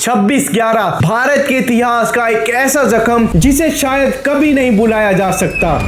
26/11 भारत के इतिहास का एक ऐसा जख्म जिसे शायद कभी नहीं भुलाया जा सकता।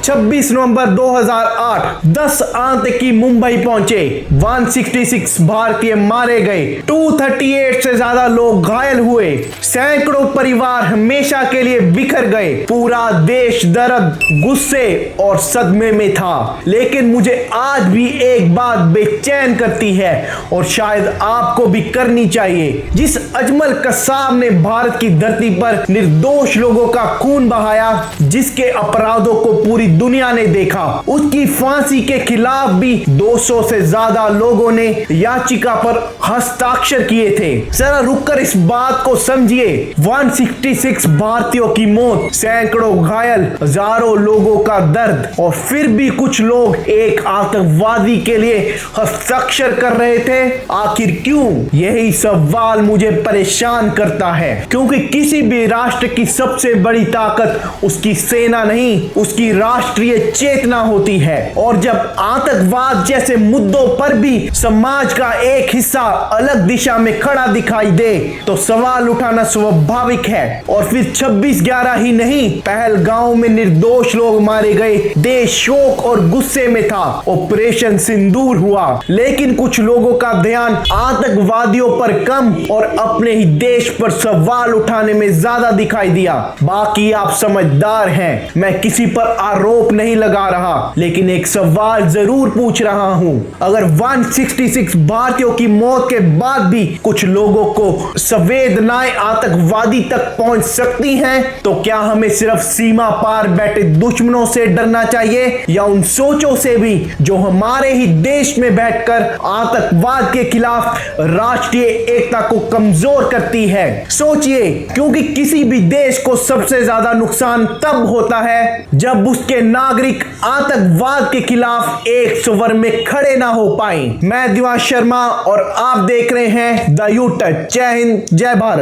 26 नवंबर 2008 10 आतंकी मुंबई पहुंचे। 166 भारतीय मारे गए, 238 से ज्यादा लोग घायल हुए, सैकड़ों परिवार हमेशा के लिए बिखर गए। पूरा देश दर्द, गुस्से और सदमे में था। लेकिन मुझे आज भी एक बात बेचैन करती है और शायद आपको भी करनी चाहिए। जिस अजमल कसाब ने भारत की धरती पर निर्दोष लोगों का खून बहाया, जिसके अपराधों को पूरी दुनिया ने देखा, उसकी फांसी के खिलाफ भी 200 से ज्यादा लोगों ने याचिका पर हस्ताक्षर किए थे। जरा रुककर इस बात को समझिए। 166 भारतीयों की मौत, सैकड़ों घायल, हजारों लोगों का दर्द, और फिर भी कुछ लोग एक आतंकवादी के लिए हस्ताक्षर कर रहे थे। आखिर क्यों? यही सवाल मुझे परेशान करता है, क्योंकि किसी भी राष्ट्र की सबसे बड़ी ताकत उसकी सेना नहीं, उसकी राष्ट्रीय चेतना होती है। और जब आतंकवाद जैसे मुद्दों पर भी समाज का एक हिस्सा अलग दिशा में खड़ा दिखाई दे तो सवाल उठाना स्वाभाविक है। और फिर 26/11 ही नहीं, पहलगांव में निर्दोष लोग मारे गए। देश शोक और गुस्से में था। ऑपरेशन सिंदूर हुआ, लेकिन कुछ लोगों का ध्यान आतंकवादियों पर कम और अपने ही देश पर सवाल उठाने में ज्यादा दिखाई दिया। बाकी आप समझदार हैं, मैं किसी पर आरोप नहीं लगा रहा, लेकिन एक सवाल जरूर पूछ रहा हूं। अगर 166 भारतीयों की मौत के बाद भी कुछ लोगों को संवेदनाएं आतंकवादी तक पहुंच सकती हैं, तो क्या हमें सिर्फ सीमा पार बैठे दुश्मनों से डरना चाहिए, या उन सोचों से भी जो हमारे ही देश में बैठकर आतंकवाद के खिलाफ राष्ट्रीय एकता को कमजोर करती है? सोचिए, क्योंकि किसी भी देश को सबसे ज्यादा नुकसान तब होता है जब उसके नागरिक आतंकवाद के खिलाफ एक स्वर में खड़े ना हो पाए। मैं दिवाकर शर्मा और आप देख रहे हैं द यू टच। जय हिंद, जय भारत।